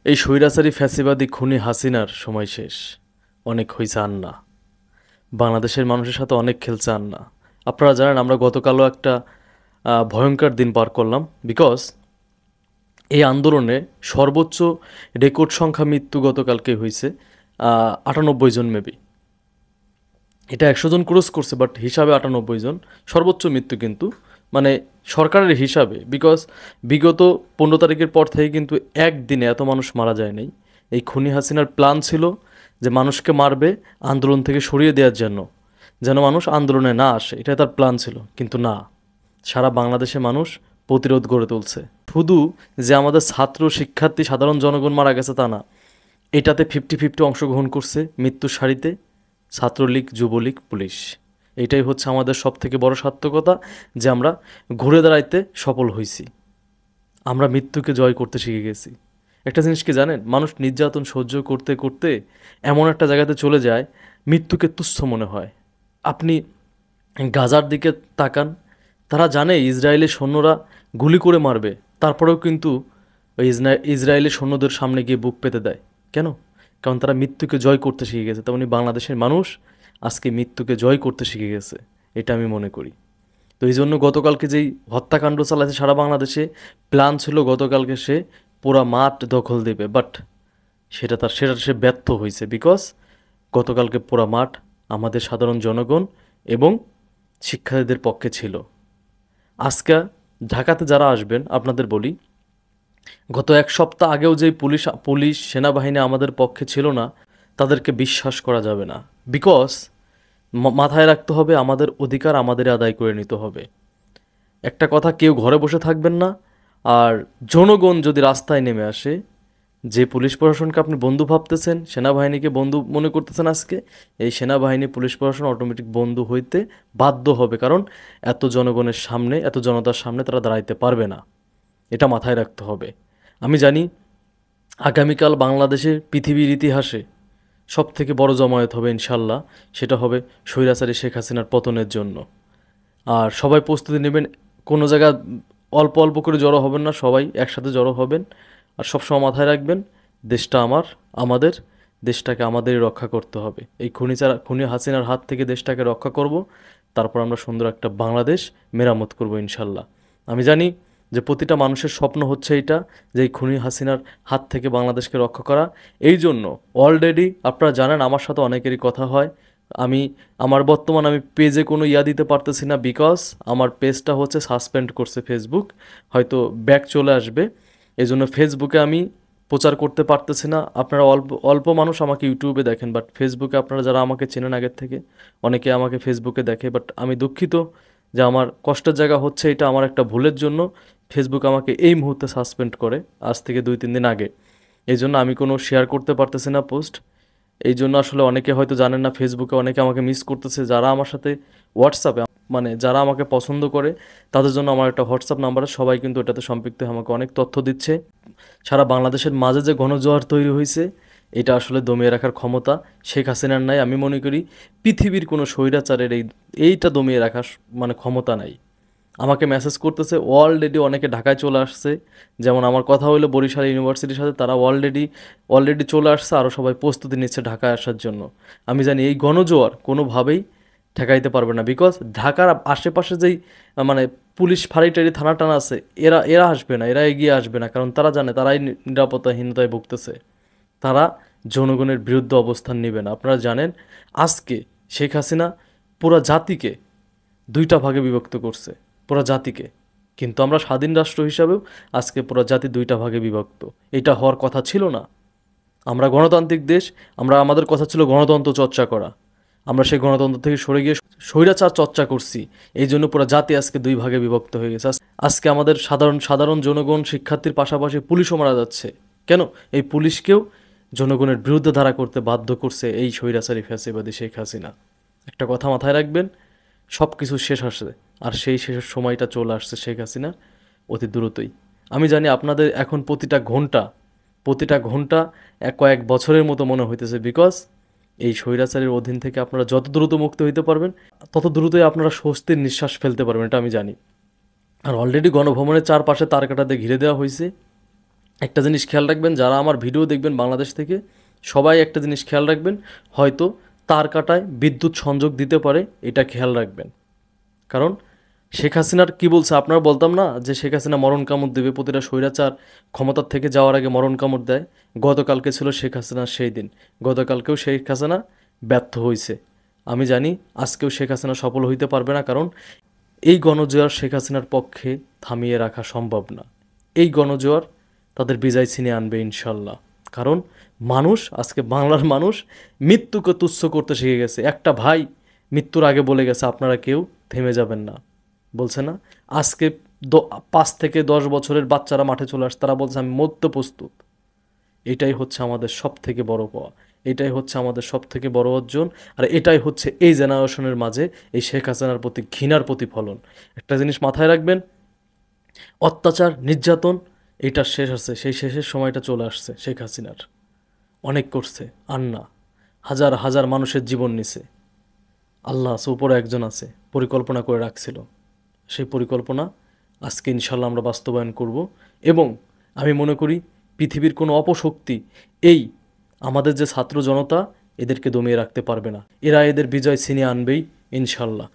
এই স্বৈরাচারী ফ্যাসিবাদী খুনি হাসিনার সময় শেষ। অনেক হইছে আন্না। বাংলাদেশের মানুষের সাথে অনেক খেলছে আন্না। আপনারা জানেন আমরা গতকালও একটা ভয়ঙ্কর দিন পার করলাম, বিকজ এই আন্দোলনে সর্বোচ্চ রেকর্ড সংখ্যা মৃত্যু গতকালকে হয়েছে 98 জন মেবি। এটা 100 জন ক্রস করছে, বাট হিসাবে 98 জন সর্বোচ্চ মৃত্যু, কিন্তু মানে সরকারের হিসাবে, বিকজ বিগত 15 তারিখের পর থেকে কিন্তু একদিনে এত মানুষ মারা যায় নাই। এই খুনি হাসিনার প্ল্যান ছিল যে মানুষকে মারবে আন্দোলন থেকে সরিয়ে দেওয়ার জন্য, যেন মানুষ আন্দোলনে না আসে, এটা তার প্ল্যান ছিল। কিন্তু না, সারা বাংলাদেশে মানুষ প্রতিরোধ গড়ে তুলছে। শুধু যে আমাদের ছাত্র শিক্ষার্থী সাধারণ জনগণ মারা গেছে তা না, এটাতে 50-50 অংশগ্রহণ করছে মৃত্যুর সারিতে ছাত্রলীগ, যুবলীগ, পুলিশ। এটাই হচ্ছে আমাদের সবথেকে বড় সার্থকতা, যে আমরা ঘুরে দাঁড়াইতে সফল হয়েছি। আমরা মৃত্যুকে জয় করতে শিখে গেছি। একটা জিনিস কি জানেন, মানুষ নির্যাতন সহ্য করতে করতে এমন একটা জায়গাতে চলে যায় মৃত্যুকে তুচ্ছ মনে হয়। আপনি গাজার দিকে তাকান, তারা জানে ইসরায়েলি সৈন্যরা গুলি করে মারবে, তারপরেও কিন্তু ওই ইসরায়েলি সৈন্যদের সামনে গিয়ে বুক পেতে দেয়। কেন? কারণ তারা মৃত্যুকে জয় করতে শিখে গেছে। তেমনি বাংলাদেশের মানুষ আজকে মৃত্যুকে জয় করতে শিখে গেছে, এটা আমি মনে করি। তো এই জন্য গতকালকে যেই হত্যাকাণ্ড চালাচ্ছে সারা বাংলাদেশে, প্ল্যান ছিল গতকালকে সে পুরা মাঠ দখল দেবে, বাট সেটা সে ব্যর্থ হয়েছে, বিকজ গতকালকে পুরা মাঠ আমাদের সাধারণ জনগণ এবং শিক্ষার্থীদের পক্ষে ছিল। আজকে ঢাকাতে যারা আসবেন আপনাদের বলি, গত এক সপ্তাহ আগেও যে পুলিশ সেনাবাহিনী আমাদের পক্ষে ছিল না, তাদেরকে বিশ্বাস করা যাবে না, বিকজ মাথায় রাখতে হবে আমাদের অধিকার আমাদের আদায় করে নিতে হবে। একটা কথা, কেউ ঘরে বসে থাকবেন না। আর জনগণ যদি রাস্তায় নেমে আসে, যে পুলিশ প্রশাসনকে আপনি বন্ধু ভাবতেছেন, সেনাবাহিনীকে বন্ধু মনে করতেছেন আজকে, এই সেনাবাহিনী পুলিশ প্রশাসন অটোমেটিক বন্ধু হইতে বাধ্য হবে, কারণ এত জনগণের সামনে, এত জনতার সামনে তারা দাঁড়াইতে পারবে না। এটা মাথায় রাখতে হবে। আমি জানি আগামীকাল বাংলাদেশে পৃথিবীর ইতিহাসে সবথেকে বড় জমায়েত হবে ইনশাল্লাহ, সেটা হবে স্বৈরাচারী শেখ হাসিনার পতনের জন্য। আর সবাই প্রস্তুতি নেবেন, কোনো জায়গা অল্প অল্প করে জড়ো হবেন না, সবাই একসাথে জড়ো হবেন। আর সবসময় মাথায় রাখবেন, দেশটা আমাদের দেশটাকে আমাদেরই রক্ষা করতে হবে। এই খুনি হাসিনার হাত থেকে দেশটাকে রক্ষা করব, তারপর আমরা সুন্দর একটা বাংলাদেশ মেরামত করব ইনশাল্লাহ। আমি জানি যে প্রতিটা মানুষের স্বপ্ন হচ্ছে এটা, যে এই খুনি হাসিনার হাত থেকে বাংলাদেশকে রক্ষা করা। এই জন্য অলরেডি আপনারা জানেন আমার সাথে অনেকেরই কথা হয়। আমি আমি পেজে কোনো দিতে পারতেছি না, বিকজ আমার পেজটা হচ্ছে সাসপেন্ড করছে ফেসবুক, হয়তো ব্যাক চলে আসবে। এই জন্য ফেসবুকে আমি প্রচার করতে পারতেছি না। আপনারা অল্প অল্প মানুষ আমাকে ইউটিউবে দেখেন, বাট ফেসবুকে আপনারা যারা আমাকে চেনেন আগের থেকে, অনেকে আমাকে ফেসবুকে দেখে। বাট আমি দুঃখিত যে আমার কষ্টের জায়গা হচ্ছে এটা, আমার একটা ভুলের জন্য ফেসবুক আমাকে এই মুহূর্তে সাসপেন্ড করে, আজ থেকে 2-3 দিন আগে। এই জন্য আমি কোনো শেয়ার করতে পারতেছি না পোস্ট। এই জন্য আসলে অনেকে হয়তো জানেন না, ফেসবুকে অনেকে আমাকে মিস করতেছে। যারা আমার সাথে হোয়াটসঅ্যাপে, মানে যারা আমাকে পছন্দ করে, তাদের জন্য আমার একটা হোয়াটসঅ্যাপ নাম্বার আছে, সবাই কিন্তু এটাতে সম্পৃক্ত হয়ে আমাকে অনেক তথ্য দিচ্ছে। সারা বাংলাদেশের মাঝে যে গণজোয়ার তৈরি হয়েছে, এটা আসলে দমিয়ে রাখার ক্ষমতা শেখ হাসিনার নাই। আমি মনে করি পৃথিবীর কোনো স্বৈরাচারের এইটা দমিয়ে রাখার মানে ক্ষমতা নাই। আমাকে মেসেজ করতেছে অলরেডি, অনেকে ঢাকায় চলে আসছে। যেমন আমার কথা হলো বরিশাল ইউনিভার্সিটির সাথে, তারা অলরেডি চলে আসছে, আরও সবাই প্রস্তুতি নিচ্ছে ঢাকায় আসার জন্য। আমি জানি এই গণজোয়ার কোনোভাবেই ঠেকাইতে পারবে না, বিকজ ঢাকার আশেপাশে যেই মানে পুলিশ ফাঁড়ি টাড়ি থানা টানা আছে, এরা এরা আসবে না, এরা এগিয়ে আসবে না, কারণ তারা জানে তারাই নিরাপত্তাহীনতায় ভুগতেছে। তারা জনগণের বিরুদ্ধে অবস্থান নেবে না। আপনারা জানেন আজকে শেখ হাসিনা পুরা জাতিকে 2টা ভাগে বিভক্ত করছে, পুরা জাতিকে। কিন্তু আমরা স্বাধীন রাষ্ট্র হিসাবেও আজকে পুরা জাতি 2টা ভাগে বিভক্ত। এটা হওয়ার কথা ছিল না। আমরা গণতান্ত্রিক দেশ, আমাদের কথা ছিল গণতন্ত্র চর্চা করা। আমরা সেই গণতন্ত্র থেকে সরে গিয়ে স্বৈরাচার চর্চা করছি। এই জন্য পুরো জাতি আজকে 2 ভাগে বিভক্ত হয়ে গেছে। আজকে আমাদের সাধারণ জনগণ, শিক্ষার্থীর পাশাপাশি পুলিশও মারা যাচ্ছে। কেন? এই পুলিশকেও জনগণের বিরুদ্ধে ধারা করতে বাধ্য করছে এই স্বৈরাচারী ফ্যাসিবাদী শেখ হাসিনা। একটা কথা মাথায় রাখবেন, সব কিছু শেষ আসে, আর সেই শেষের সময়টা চলে আসছে শেখ হাসিনার অতি দ্রুতই। আমি জানি আপনাদের এখন প্রতিটা ঘন্টা কয়েক বছরের মতো মনে হইতেছে, বিকজ এই স্বৈরাচারের অধীন থেকে আপনারা যত দ্রুত মুক্ত হইতে পারবেন, তত দ্রুতই আপনারা স্বস্তির নিঃশ্বাস ফেলতে পারবেন, এটা আমি জানি। আর অলরেডি গণভবনের চারপাশে তারকাটা দিয়ে ঘিরে দেওয়া হয়েছে। একটা জিনিস খেয়াল রাখবেন, যারা আমার ভিডিও দেখবেন বাংলাদেশ থেকে, সবাই একটা জিনিস খেয়াল রাখবেন, হয়তো তার কাটায় বিদ্যুৎ সংযোগ দিতে পারে, এটা খেয়াল রাখবেন। কারণ শেখ হাসিনার কি বলছে, আপনারা বলতাম না যে শেখ হাসিনা মরণ কামড় দেবে, প্রতিটা স্বৈরাচার ক্ষমতার থেকে যাওয়ার আগে মরণ কামড় দেয়। গতকালকে ছিল শেখ হাসিনার সেই দিন, গতকালকেও শেখ হাসিনা ব্যর্থ হয়েছে। আমি জানি আজকেও শেখ হাসিনা সফল হইতে পারবে না, কারণ এই গণজোয়ার শেখ হাসিনার পক্ষে থামিয়ে রাখা সম্ভব না। এই গণজোয়ার তাদের বিজয় ছিনিয়ে আনবে ইনশাল্লাহ। কারণ মানুষ, আজকে বাংলার মানুষ মৃত্যুকে তুচ্ছ করতে শিখে গেছে। একটা ভাই মৃত্যুর আগে বলে গেছে, আপনারা কেউ থেমে যাবেন না, বলছে না? আজকে 5 থেকে 10 বছরের বাচ্চারা মাঠে চলে আসছে, তারা বলছে আমি মরতে প্রস্তুত। এটাই হচ্ছে আমাদের সব থেকে বড় পাওয়া, এটাই হচ্ছে আমাদের সব থেকে বড় অর্জন। আর এটাই হচ্ছে এই জেনারেশনের মাঝে এই শেখ হাসিনার প্রতি ঘৃণার প্রতিফলন। একটা জিনিস মাথায় রাখবেন, অত্যাচার নির্যাতন এটা শেষ আছে, সেই শেষের সময়টা চলে আসছে। শেখ হাসিনার অনেক করছে, আর না, হাজার হাজার মানুষের জীবন নিছে। আল্লাহ আছে, উপরে একজন আছে, পরিকল্পনা করে রাখছিল। সেই পরিকল্পনা আজকে ইনশাল্লাহ আমরা বাস্তবায়ন করব। এবং আমি মনে করি পৃথিবীর কোনো অপশক্তি এই আমাদের যে ছাত্র জনতা, এদেরকে দমিয়ে রাখতে পারবে না। এরা এদের বিজয় ছিনিয়ে আনবেই ইনশাল্লাহ।